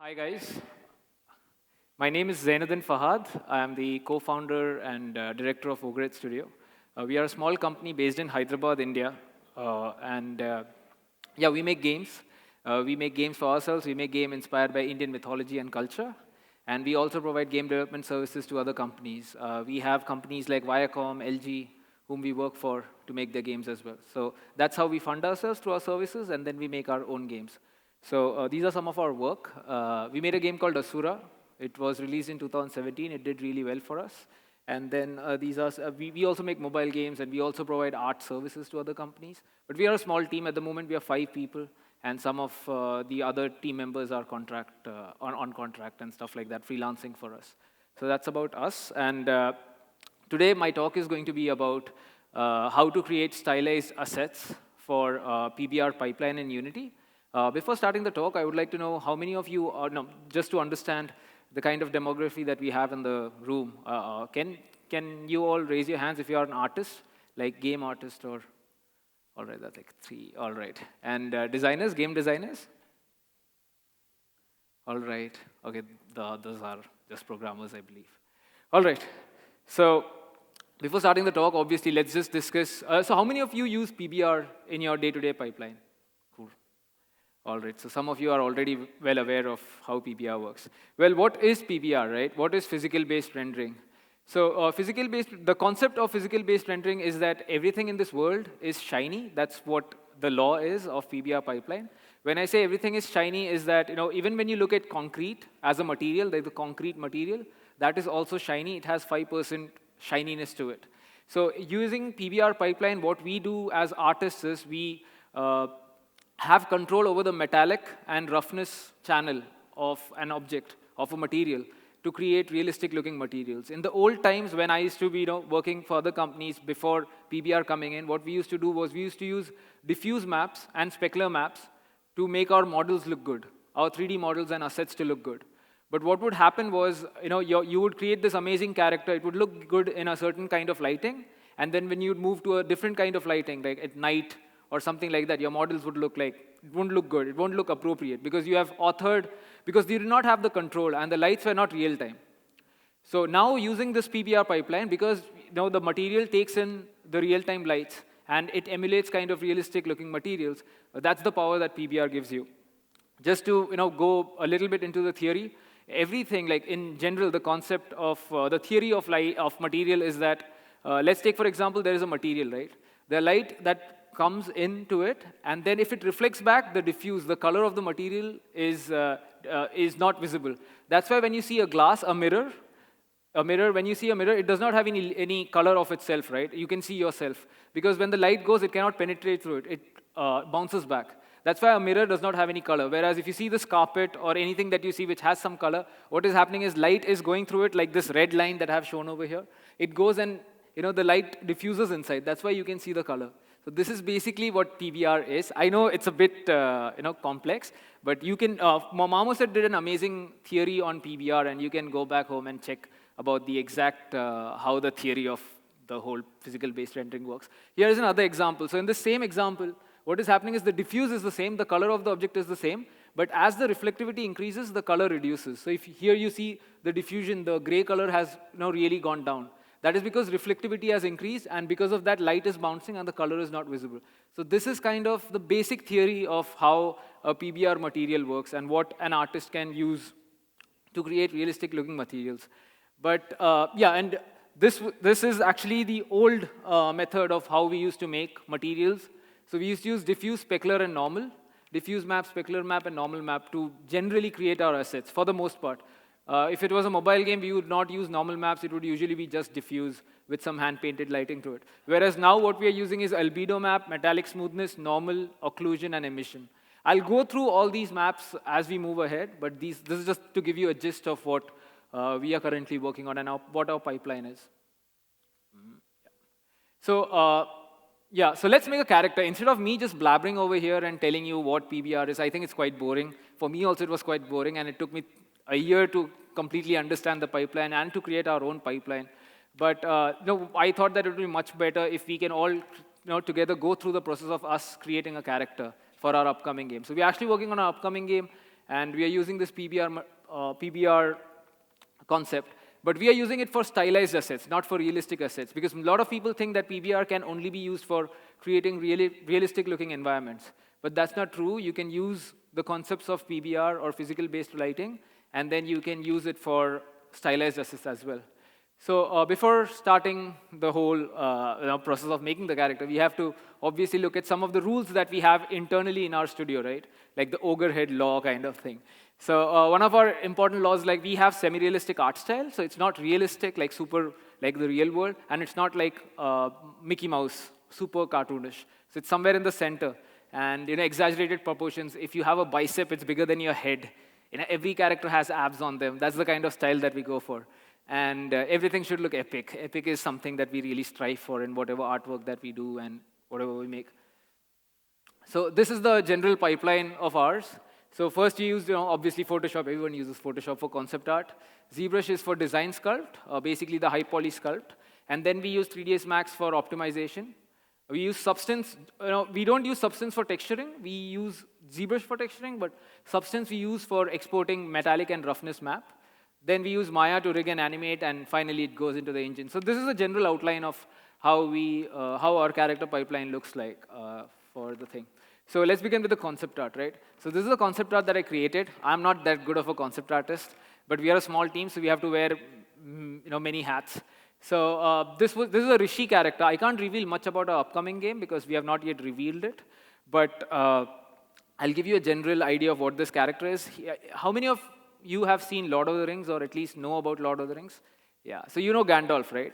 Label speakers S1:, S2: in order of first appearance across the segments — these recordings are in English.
S1: Hi guys, my name is Zainuddeen Fahadh. I am the co-founder and director of Ogre Studio. We are a small company based in Hyderabad, India. And yeah, we make games. We make games for ourselves. We make games inspired by Indian mythology and culture. And we also provide game development services to other companies. We have companies like Viacom, LG, whom we work for to make their games as well. So that's how we fund ourselves through our services, and then we make our own games. So these are some of our work. We made a game called Asura. It was released in 2017. It did really well for us. And then we also make mobile games, and we also provide art services to other companies. But we are a small team. At the moment, we are 5 people, and some of the other team members are on contract and stuff like that, freelancing for us. So that's about us. And today, my talk is going to be about how to create stylized assets for PBR Pipeline in Unity. Before starting the talk, I would like to know how many of you are, no, just to understand the kind of demography that we have in the room. Can you all raise your hands if you are an artist, like game artist or, all right, that's like 3, all right. And designers, game designers? All right, okay, the others are just programmers, I believe. All right, so before starting the talk, obviously, let's just discuss. So how many of you use PBR in your day-to-day pipeline? Cool. All right, so some of you are already well aware of how PBR works. Well, what is PBR, right? What is physical-based rendering? So the concept of physical-based rendering is that everything in this world is shiny. That's what the law is of PBR pipeline. When I say everything is shiny, is that even when you look at concrete as a material, like the concrete material, that is also shiny. It has 5% shininess to it. So using PBR pipeline, what we do as artists is we have control over the metallic and roughness channel of an object, of a material, to create realistic looking materials. In the old times when I used to be working for other companies before PBR coming in, what we used to do was we used to use diffuse maps and specular maps to make our models look good, our 3D models and assets to look good. But what would happen was, you would create this amazing character. It would look good in a certain kind of lighting, and then when you'd move to a different kind of lighting, like at night or something like that, your models would look like, it won't look good, it won't look appropriate, because you have authored, because you did not have the control, and the lights were not real time. So now using this PBR pipeline, because the material takes in the real-time lights, and it emulates kind of realistic looking materials, that's the power that PBR gives you. Just to go a little bit into the theory, everything, like in general, the concept of the theory of material is that, let's take, for example, there is a material, right? The light that comes into it, and then if it reflects back, the color of the material is not visible. That's why when you see a mirror, when you see a mirror, it does not have any color of itself, right? You can see yourself. Because when the light goes, it cannot penetrate through it. It bounces back. That's why a mirror does not have any color. Whereas if you see this carpet or anything that you see which has some color, what is happening is light is going through it, like this red line that I have shown over here. It goes and the light diffuses inside. That's why you can see the color. So this is basically what PBR is. I know it's a bit complex, but you can. Mamosat did an amazing theory on PBR, and you can go back home and check about the exact how the theory of the whole physical-based rendering works. Here is another example. So in the same example, what is happening is the diffuse is the same, the color of the object is the same, but as the reflectivity increases, the color reduces. So if here you see the diffusion, the gray color has really gone down. That is because reflectivity has increased, and because of that, light is bouncing and the color is not visible. So this is kind of the basic theory of how a PBR material works and what an artist can use to create realistic looking materials. But yeah, and this is actually the old method of how we used to make materials. So we used to use diffuse, specular, and normal. Diffuse map, specular map, and normal map to generally create our assets, for the most part. If it was a mobile game, we would not use normal maps. It would usually be just diffuse with some hand-painted lighting to it. Whereas now what we are using is albedo map, metallic smoothness, normal, occlusion, and emission. I'll go through all these maps as we move ahead, but this is just to give you a gist of what we are currently working on and what our pipeline is. So yeah, so let's make a character. Instead of me just blabbering over here and telling you what PBR is, I think it's quite boring. For me also it was quite boring, and it took me a year to completely understand the pipeline and to create our own pipeline. But I thought that it would be much better if we can all together go through the process of us creating a character for our upcoming game. So we're actually working on our upcoming game, and we are using this PBR concept. But we are using it for stylized assets, not for realistic assets, because a lot of people think that PBR can only be used for creating realistic-looking environments. But that's not true. You can use the concepts of PBR or physical-based lighting, and then you can use it for stylized assets as well. So before starting the whole process of making the character, we have to obviously look at some of the rules that we have internally in our studio, right? Like the ogre head law kind of thing. So one of our important laws, like we have semi-realistic art style, so it's not realistic like like the real world, and it's not like Mickey Mouse, super cartoonish. So it's somewhere in the center, and exaggerated proportions. If you have a bicep, it's bigger than your head. Every character has abs on them. That's the kind of style that we go for. And everything should look epic. Epic is something that we really strive for in whatever artwork that we do and whatever we make. So this is the general pipeline of ours. So first you use, obviously Photoshop. Everyone uses Photoshop for concept art. ZBrush is for design sculpt, basically the high poly sculpt. And then we use 3ds Max for optimization. We use Substance. We don't use Substance for texturing. We use ZBrush for texturing, but Substance we use for exporting metallic and roughness map. Then we use Maya to rig and animate, and finally it goes into the engine. So this is a general outline of how our character pipeline looks like for the thing. So let's begin with the concept art, right? So this is the concept art that I created. I'm not that good of a concept artist, but we are a small team, so we have to wear many hats. So this is a Rishi character. I can't reveal much about our upcoming game because we have not yet revealed it, but I'll give you a general idea of what this character is. How many of you have seen Lord of the Rings, or at least know about Lord of the Rings? Yeah, so you know Gandalf, right?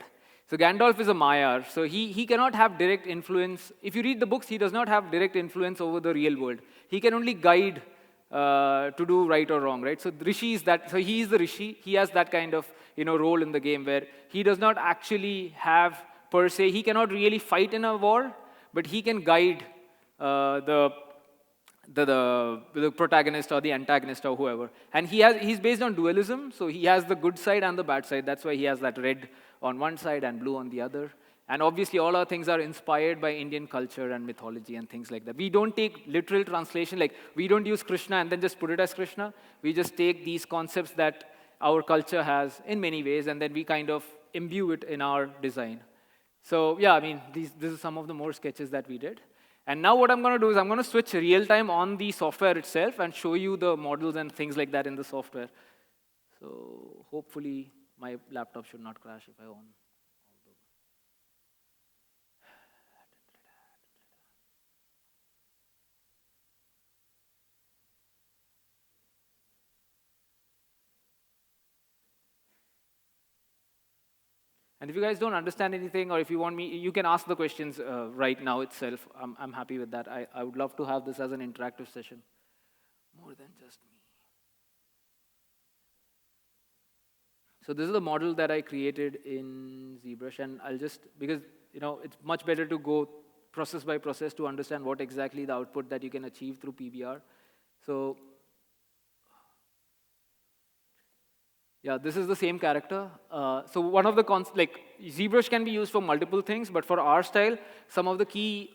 S1: So Gandalf is a Maiar, so he cannot have direct influence. If you read the books, he does not have direct influence over the real world. He can only guide to do right or wrong, right? So Rishi is that, so he is the Rishi. He has that kind of role in the game where he does not actually have, per se, he cannot really fight in a war, but he can guide the protagonist or the antagonist or whoever. And he's based on dualism, so he has the good side and the bad side. That's why he has that red on one side and blue on the other. And obviously all our things are inspired by Indian culture and mythology and things like that. We don't take literal translation, like we don't use Krishna and then just put it as Krishna. We just take these concepts that our culture has in many ways, and then we kind of imbue it in our design. So yeah, I mean, this is some of the more sketches that we did. And now what I'm going to do is I'm going to switch real time on the software itself and show you the models and things like that in the software. So hopefully my laptop should not crash if I on. And if you guys don't understand anything, or if you want me, you can ask the questions right now itself. I'm happy with that. I would love to have this as an interactive session, more than just me. So this is the model that I created in ZBrush, and I'll just, because it's much better to go process by process to understand what exactly the output that you can achieve through PBR. So yeah, this is the same character. So one of the ZBrush can be used for multiple things, but for our style, some of the key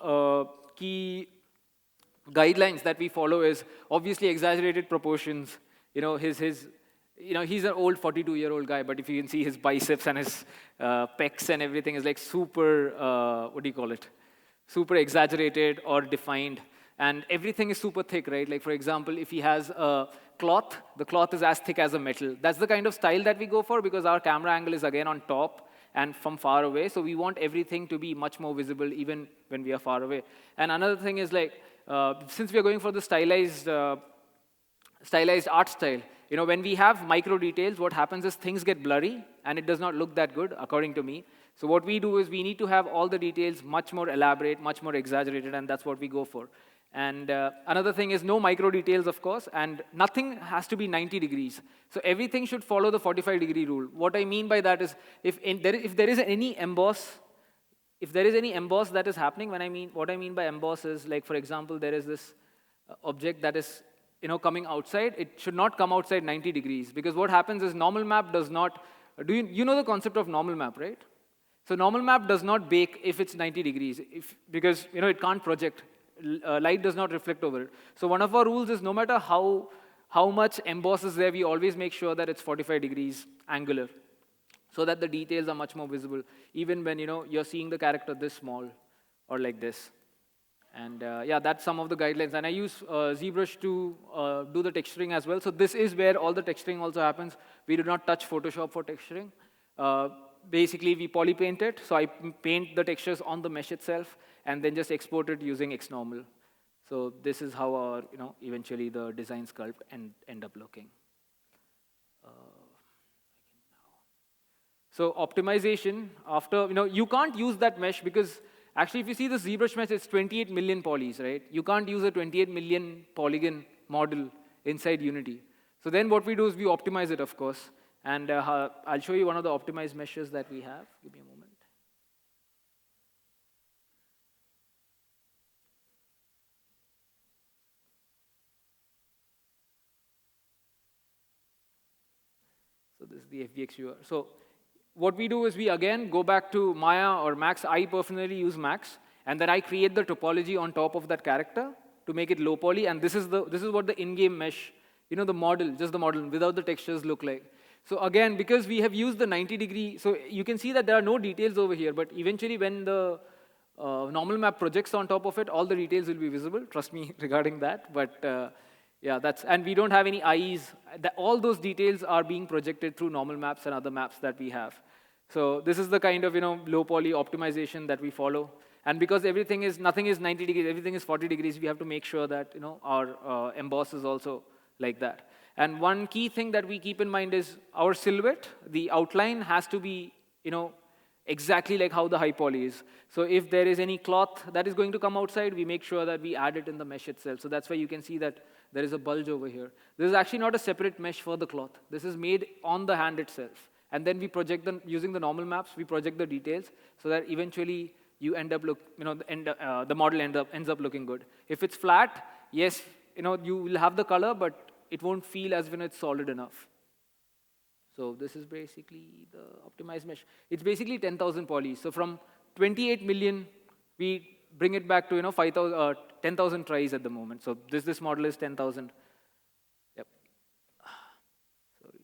S1: guidelines that we follow is obviously exaggerated proportions. He's an old 42-year-old guy, but if you can see his biceps and his pecs and everything is like super, super exaggerated or defined. And everything is super thick, right? Like, for example, if he has a cloth, the cloth is as thick as a metal. That's the kind of style that we go for because our camera angle is again on top and from far away. So we want everything to be much more visible even when we are far away. And another thing is like, since we are going for the stylized art style, when we have micro details, what happens is things get blurry and it does not look that good, according to me. So what we do is we need to have all the details much more elaborate, much more exaggerated, and that's what we go for. And another thing is no micro details, of course, and nothing has to be 90 degrees. So everything should follow the 45-degree rule. What I mean by that is if there is any emboss, that is happening, what I mean by emboss is, like, for example, there is this object that is coming outside. It should not come outside 90 degrees because what happens is normal map does not, you know the concept of normal map, right? So normal map does not bake if it's 90 degrees because it can't project. Light does not reflect over it. So one of our rules is no matter how how much emboss is there, we always make sure that it's 45 degrees angular, so that the details are much more visible, even when you're seeing the character this small or like this. And yeah, that's some of the guidelines. And I use ZBrush to do the texturing as well. So this is where all the texturing also happens. We do not touch Photoshop for texturing. Basically, we polypaint it. So I paint the textures on the mesh itself and then just export it using XNormal. So this is how our, eventually the design sculpt end up looking. So optimization, after, you can't use that mesh because actually if you see the ZBrush mesh, it's 28 million polys, right? You can't use a 28 million polygon model inside Unity. So then what we do is we optimize it, of course. And I'll show you one of the optimized meshes that we have. Give me a moment. So this is the FBX viewer. So what we do is we again go back to Maya or Max. I personally use Max, and then I create the topology on top of that character to make it low poly. And this is what the in-game mesh, the model, just the model without the textures look like. So again, because we have used the 90-degree, so you can see that there are no details over here. But eventually, when the normal map projects on top of it, all the details will be visible. Trust me regarding that. But yeah, and we don't have any eyes. All those details are being projected through normal maps and other maps that we have. So this is the kind of low poly optimization that we follow. And because nothing is 90 degrees, everything is 40 degrees, we have to make sure that our emboss is also like that. And one key thing that we keep in mind is our silhouette. The outline has to be exactly like how the high poly is. So if there is any cloth that is going to come outside, we make sure that we add it in the mesh itself. So that's why you can see that there is a bulge over here. This is actually not a separate mesh for the cloth. This is made on the hand itself. And then we project them using the normal maps. We project the details so that eventually you end up the model ends up looking good. If it's flat, yes, you will have the color, but it won't feel as when it's solid enough. So this is basically the optimized mesh. It's basically 10,000 polys. So from 28 million, we bring it back to 10,000 tries at the moment. So this model is 10,000. Yep. Sorry.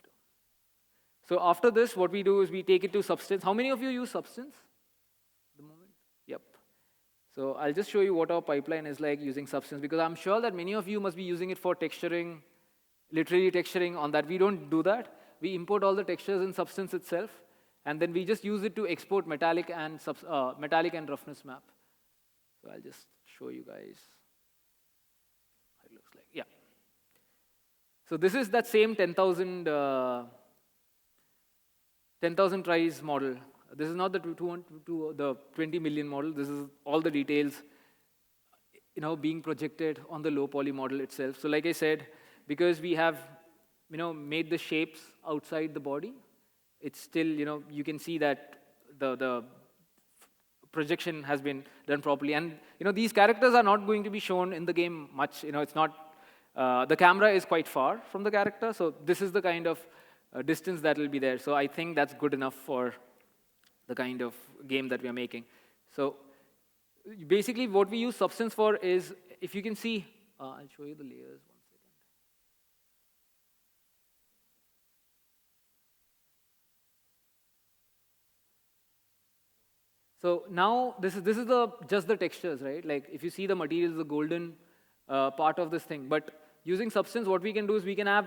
S1: So after this, what we do is we take it to Substance. How many of you use Substance at the moment? Yep. So I'll just show you what our pipeline is like using Substance, because I'm sure that many of you must be using it for texturing, literally texturing on that. We don't do that. We import all the textures in Substance itself, and then we just use it to export metallic and roughness map. So I'll just show you guys how it looks like. Yeah. So this is that same 10,000 tries model. This is not the the 20 million model. This is all the details being projected on the low poly model itself. So like I said, because we have made the shapes outside the body, it's still, you can see that the projection has been done properly. And, these characters are not going to be shown in the game much. It's not, the camera is quite far from the character, so this is the kind of distance that will be there. So I think that's good enough for the kind of game that we are making. So basically what we use Substance for is, if you can see, I'll show you the layers. So now this is just the textures, right? Like if you see the materials, the golden part of this thing. But using Substance, what we can do is we can have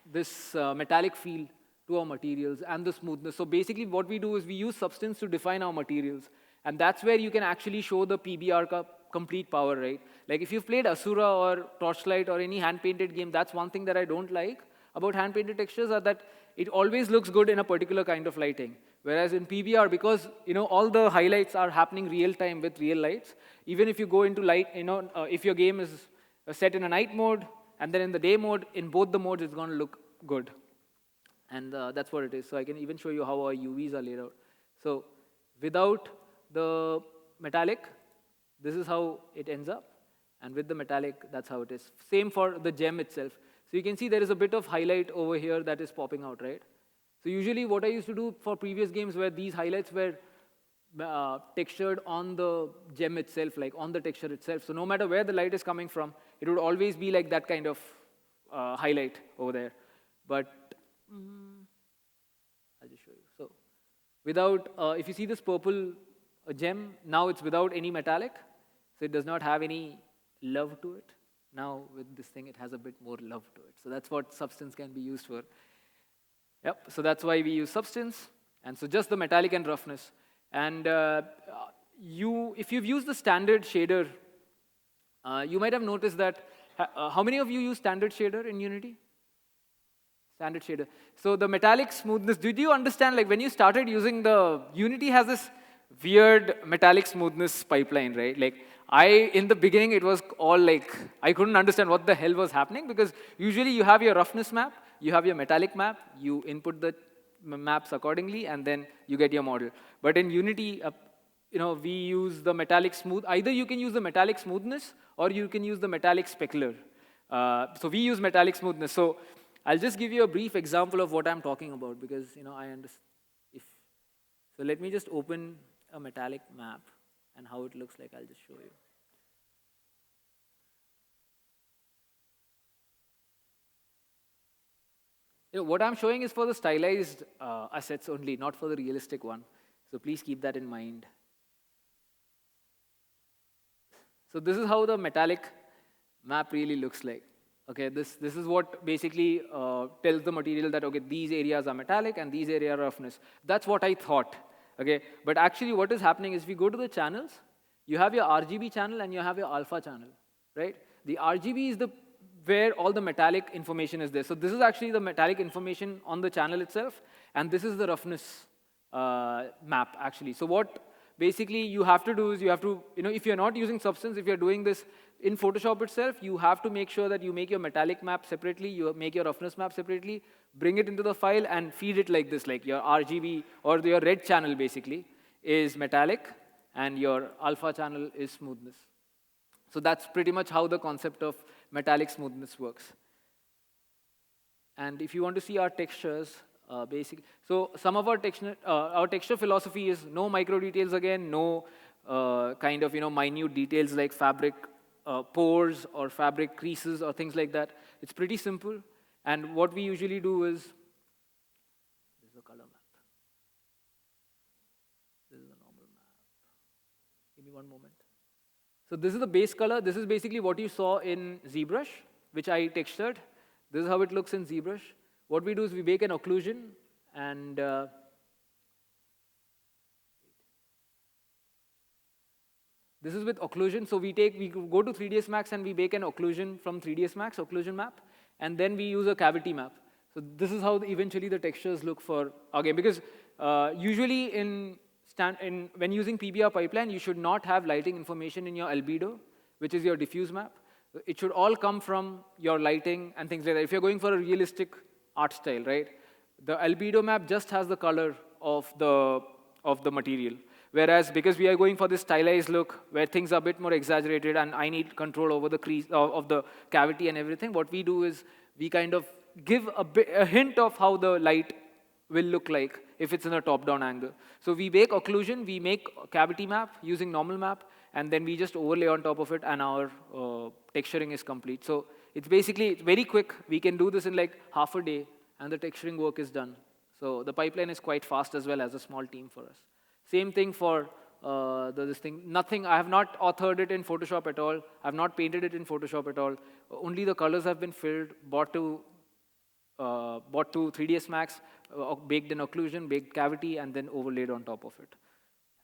S1: this metallic feel to our materials and the smoothness. So basically what we do is we use Substance to define our materials. And that's where you can actually show the PBR complete power, right? Like if you've played Asura or Torchlight or any hand-painted game, that's one thing that I don't like about hand-painted textures, are that it always looks good in a particular kind of lighting. Whereas in PBR, because all the highlights are happening real time with real lights, even if you go into light, if your game is set in a night mode and then in the day mode, in both the modes, it's going to look good. And that's what it is. So I can even show you how our UVs are laid out. So without the metallic, this is how it ends up. And with the metallic, that's how it is. Same for the gem itself. So you can see there is a bit of highlight over here that is popping out, right? So usually what I used to do for previous games where these highlights were textured on the gem itself, like on the texture itself. So no matter where the light is coming from, it would always be like that kind of highlight over there. But I'll just show you. So without, if you see this purple gem, now it's without any metallic. So it does not have any love to it. Now with this thing, it has a bit more love to it. So that's what substance can be used for. Yep, so that's why we use substance. And so just the metallic and roughness. And if you've used the standard shader, you might have noticed that, how many of you use standard shader in Unity? Standard shader. So the metallic smoothness, did you understand, like when you started using Unity has this weird metallic smoothness pipeline, right? Like in the beginning, it was all like, I couldn't understand what the hell was happening, because usually you have your roughness map, you have your metallic map, you input the maps accordingly, and then you get your model. But in Unity, we use the metallic smooth. Either you can use the metallic smoothness, or you can use the metallic specular. So we use metallic smoothness. So I'll just give you a brief example of what I'm talking about, because I understand. So let me just open a metallic map and how it looks like. I'll just show you. What I'm showing is for the stylized assets only, not for the realistic one. So please keep that in mind. So this is how the metallic map really looks like. Okay, this is what basically tells the material that, okay, these areas are metallic and these areas are roughness. That's what I thought. Okay, but actually what is happening is, if we go to the channels, you have your RGB channel and you have your alpha channel, right? The RGB is where all the metallic information is there. So this is actually the metallic information on the channel itself, and this is the roughness map actually. So what basically you have to do is, you have to, if you're not using substance, if you're doing this in Photoshop itself, you have to make sure that you make your metallic map separately, you make your roughness map separately, bring it into the file and feed it like this, like your RGB or your red channel basically is metallic and your alpha channel is smoothness. So that's pretty much how the concept of metallic smoothness works. And if you want to see our textures, so some of our texture philosophy is no micro details again, no kind of minute details like fabric pores or fabric creases or things like that. It's pretty simple. And what we usually do is, this is the color map. This is the normal map. Give me one moment. So this is the base color. This is basically what you saw in ZBrush, which I textured. This is how it looks in ZBrush. What we do is we make an occlusion, and this is with occlusion. So we go to 3ds Max and we make an occlusion from 3ds Max, occlusion map, and then we use a cavity map. So this is how eventually the textures look for, again, because usually when using PBR pipeline, you should not have lighting information in your albedo, which is your diffuse map. It should all come from your lighting and things like that. If you're going for a realistic art style, right? The albedo map just has the color of the material. Whereas because we are going for this stylized look where things are a bit more exaggerated and I need control over the crease of the cavity and everything, what we do is we kind of give a hint of how the light will look like if it's in a top-down angle. So we make occlusion, we make a cavity map using normal map, and then we just overlay on top of it, and our texturing is complete. So it's very quick. We can do this in like half a day, and the texturing work is done. So the pipeline is quite fast as well as a small team for us. Same thing for this thing. Nothing, I have not authored it in Photoshop at all. I have not painted it in Photoshop at all. Only the colors have been filled, brought to 3ds Max, baked in occlusion, baked cavity, and then overlaid on top of it.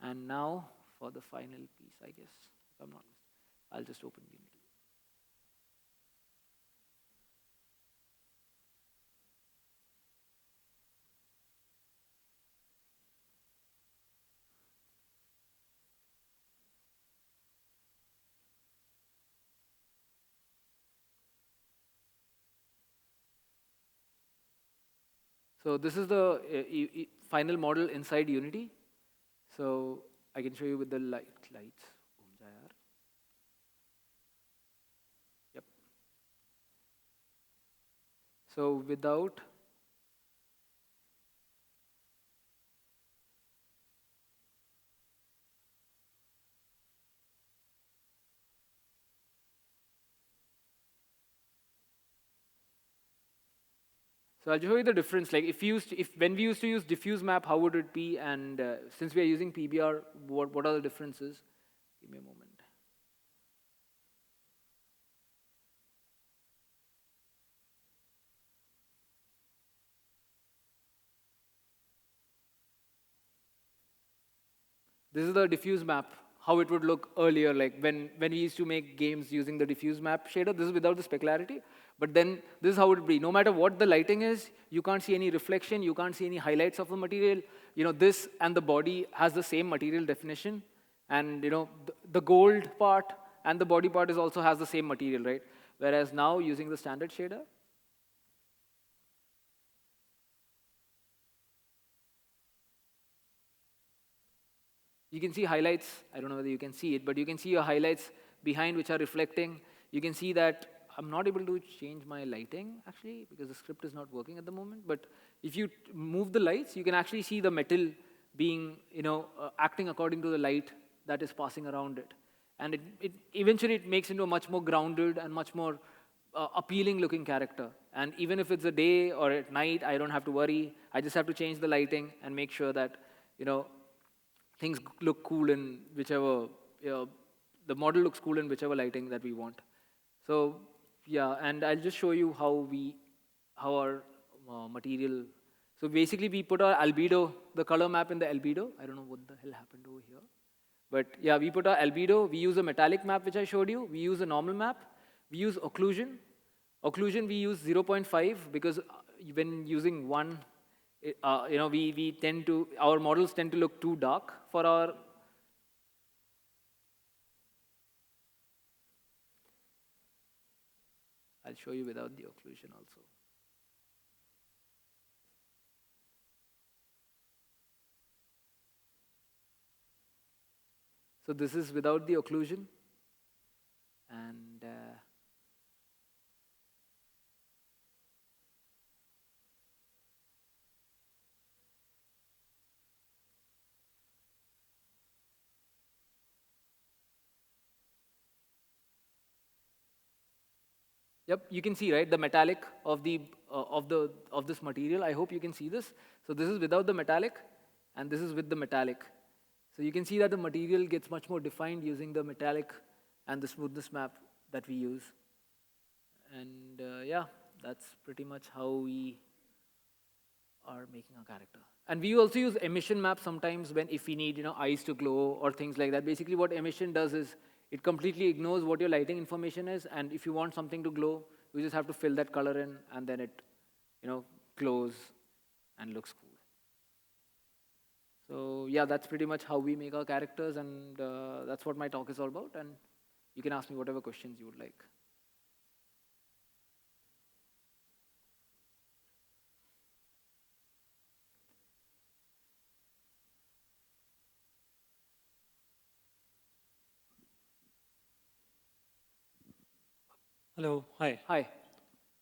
S1: And now for the final piece, I guess. If I'm not mistaken, I'll just open Unity. So this is the final model inside Unity. So I can show you with the lights. Yep. So without So I'll show you the difference. Like when we used to use diffuse map, how would it be? And since we are using PBR, what are the differences? Give me a moment. This is the diffuse map, how it would look earlier, like when we used to make games using the diffuse map shader. This is without the specularity. But then this is how it would be. No matter what the lighting is, you can't see any reflection, you can't see any highlights of the material. This and the body has the same material definition. And the gold part and the body part also has the same material, right? Whereas now using the standard shader, you can see highlights. I don't know whether you can see it, but you can see your highlights behind which are reflecting. You can see that I'm not able to change my lighting, actually, because the script is not working at the moment. But if you move the lights, you can actually see the metal being, acting according to the light that is passing around it. And eventually it makes into a much more grounded and much more appealing looking character. And even if it's a day or at night, I don't have to worry. I just have to change the lighting and make sure that, things look cool in whichever, the model looks cool in whichever lighting that we want. So yeah, and I'll just show you how our material, so basically we put our albedo, the color map in the albedo. I don't know what the hell happened over here. But yeah, we put our albedo, we use a metallic map which I showed you, we use a normal map, we use occlusion. Occlusion we use 0.5 because when using one, our models tend to look too dark for our. I'll show you without the occlusion also. So this is without the occlusion. And yep, you can see, right, the metallic of this material. I hope you can see this. So this is without the metallic, and this is with the metallic. So you can see that the material gets much more defined using the metallic and the smoothness map that we use. And yeah, that's pretty much how we are making a character. And we also use emission map sometimes if we need eyes to glow or things like that. Basically what emission does is it completely ignores what your lighting information is, and if you want something to glow, you just have to fill that color in, and then it glows and looks cool. So yeah, that's pretty much how we make our characters, and that's what my talk is all about. And you can ask me whatever questions you would like.
S2: Hello, hi.
S1: Hi.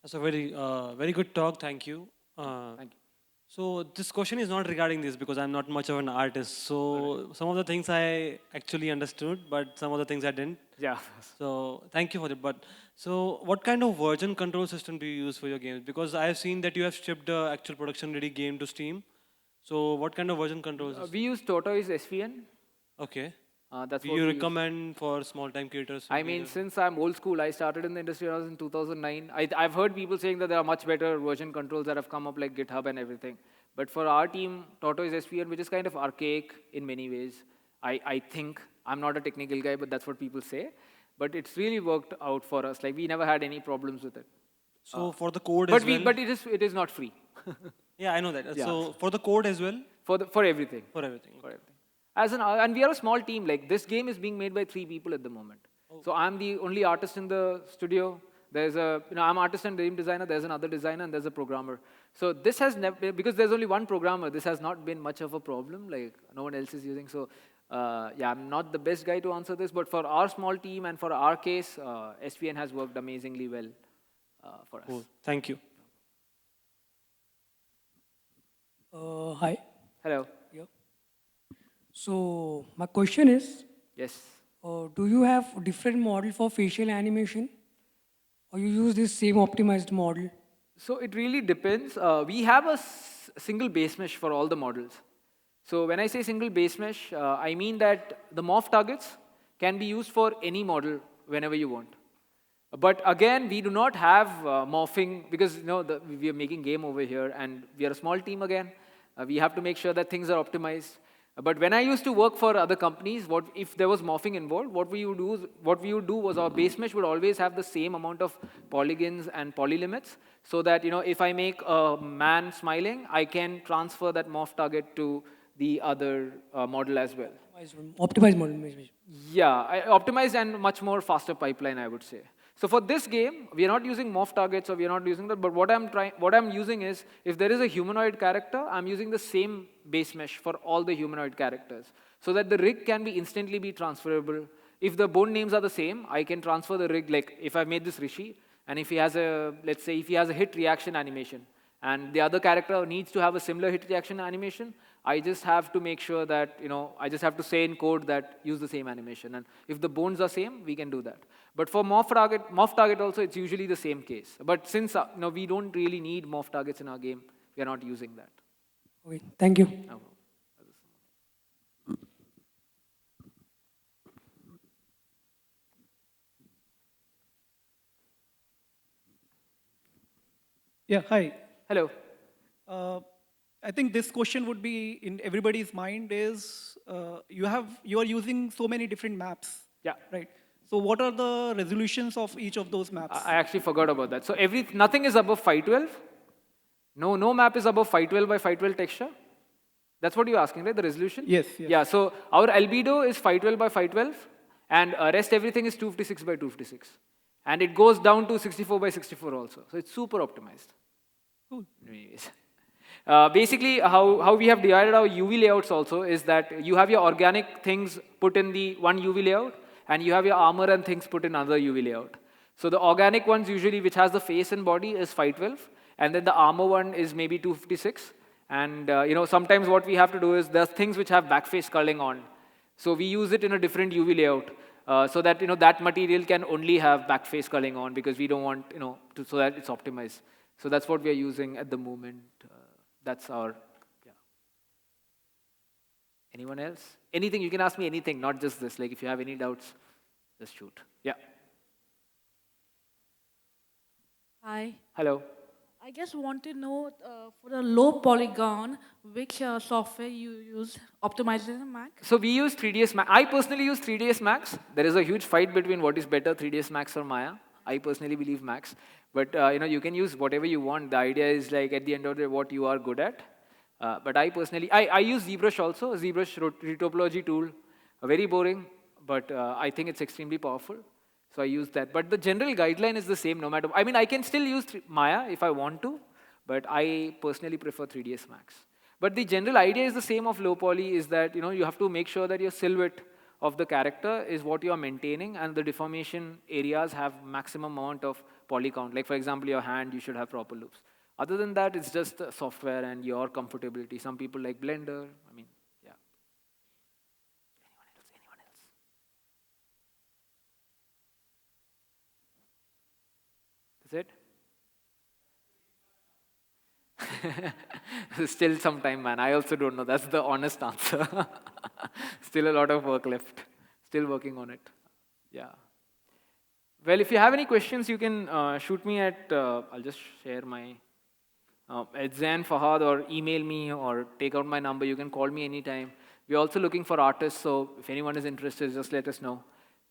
S2: That's a very good talk, thank you.
S1: Thank you.
S2: So this question is not regarding this because I'm not much of an artist. So some of the things I actually understood, but some of the things I didn't.
S1: Yeah.
S2: So thank you for that. But so what kind of version control system do you use for your games? Because I have seen that you have shipped the actual production ready game to Steam. So what kind of version control system?
S1: We use Tortoise SVN.
S2: Okay.
S1: That's
S2: Do
S1: what
S2: you
S1: we
S2: recommend for small time creators?
S1: I mean, since I'm old school, I started in the industry when I was in 2009. I've heard people saying that there are much better version controls that have come up like GitHub and everything. But for our team, Tortoise SVN, which is kind of archaic in many ways, I think, I'm not a technical guy, but that's what people say. But it's really worked out for us. Like, we never had any problems with it.
S2: So for the code
S1: but
S2: as well?
S1: But it is not free.
S2: Yeah, I know that.
S1: Yeah.
S2: So for the code as well?
S1: For everything.
S2: For everything.
S1: For everything. And we are a small team. Like, this game is being made by 3 people at the moment. Oh. So I'm the only artist in the studio. There's I'm artist and game designer. There's another designer and there's a programmer. So this has never, because there's only one programmer, this has not been much of a problem. Like, no one else is using. So yeah, I'm not the best guy to answer this, but for our small team and for our case, SVN has worked amazingly well for us.
S2: Cool. Thank you.
S3: Hi.
S1: Hello.
S3: Yep. So my question is,
S1: Yes.
S3: do you have different model for facial animation, or you use this same optimized model?
S1: So it really depends. We have a single base mesh for all the models. So when I say single base mesh, I mean that the morph targets can be used for any model whenever you want. But again, we do not have morphing because we are making game over here, and we are a small team again. We have to make sure that things are optimized. But when I used to work for other companies, if there was morphing involved, what we would do was our base mesh would always have the same amount of polygons and polylimits, so that if I make a man smiling, I can transfer that morph target to the other model as well.
S3: Optimized model.
S1: Yeah, optimized and much more faster pipeline, I would say. So for this game, we are not using morph targets, or we are not using that. But what I'm using is, if there is a humanoid character, I'm using the same base mesh for all the humanoid characters, so that the rig can be instantly be transferable. If the bone names are the same, I can transfer the rig. Like if I made this Rishi, and if he has let's say if he has a hit reaction animation, and the other character needs to have a similar hit reaction animation, I just have to make sure that, I just have to say in code that use the same animation. And if the bones are same, we can do that. But for morph target also, it's usually the same case. But since we don't really need morph targets in our game, we are not using that.
S3: Okay, thank you.
S1: No.
S4: Yeah, hi.
S1: Hello.
S4: I think this question would be in everybody's mind is you are using so many different maps.
S1: Yeah.
S4: Right. So what are the resolutions of each of those maps?
S1: I actually forgot about that. So nothing is above 512. No map is above 512 by 512 texture. That's what you're asking, right? The resolution?
S4: Yes.
S1: Yeah, so our albedo is 512 by 512, and rest everything is 256 by 256. And it goes down to 64 by 64 also. So it's super optimized.
S4: Cool.
S1: Anyways. Basically, how we have divided our UV layouts also is that you have your organic things put in the one UV layout, and you have your armor and things put in another UV layout. So the organic ones usually, which has the face and body, is 512, and then the armor one is maybe 256. And sometimes what we have to do is there's things which have backface culling on. So we use it in a different UV layout so that that material can only have backface culling on, because we don't want so that it's optimized. So that's what we are using at the moment. That's our, yeah. Anyone else? Anything, you can ask me anything, not just this. Like if you have any doubts, just shoot. Yeah.
S5: Hi.
S1: Hello.
S5: I just want to know for the low polygon, which software you use optimizes Mac?
S1: So we use 3ds Max. I personally use 3ds Max. There is a huge fight between what is better, 3ds Max or Maya. I personally believe Max. But you can use whatever you want. The idea is like at the end of the day what you are good at. But I personally, I use ZBrush also, ZBrush retopology tool. Very boring, but I think it's extremely powerful. So I use that. But the general guideline is the same no matter. I mean, I can still use Maya if I want to, but I personally prefer 3ds Max. But the general idea is the same of low poly, is that you have to make sure that your silhouette of the character is what you are maintaining, and the deformation areas have maximum amount of poly count. Like for example, your hand, you should have proper loops. Other than that, it's just software and your comfortability. Some people like Blender. I mean, yeah. Anyone else? That's it? Still some time, man. I also don't know. That's the honest answer. Still a lot of work left. Still working on it. Yeah. Well, if you have any questions, you can shoot me at, I'll just share my, at Zainuddeen Fahadh, or email me, or take out my number. You can call me anytime. We're also looking for artists, so if anyone is interested, just let us know.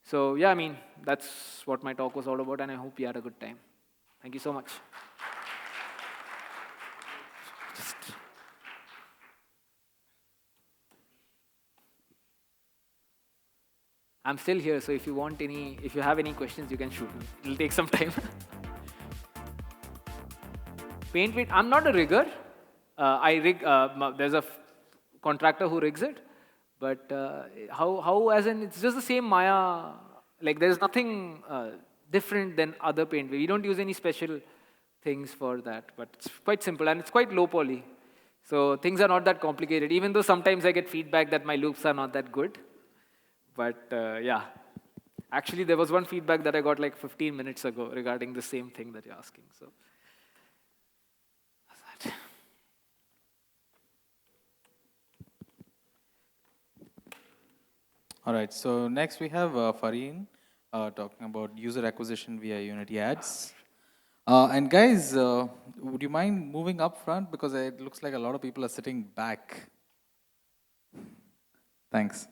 S1: So yeah, I mean, that's what my talk was all about, and I hope you had a good time. Thank you so much. I'm still here, so if you have any questions, you can shoot me. It'll take some time. Paint with, I'm not a rigger. I rig, there's a contractor who rigs it. But how as in, it's just the same Maya. Like there's nothing different than other paint. We don't use any special things for that. But it's quite simple, and it's quite low poly. So things are not that complicated, even though sometimes I get feedback that my loops are not that good. But yeah, actually there was one feedback that I got like 15 minutes ago regarding the same thing that you're asking. So
S6: All right, so next we have Fareen talking about user acquisition via Unity ads. And guys, would you mind moving up front because it looks like a lot of people are sitting back. Thanks.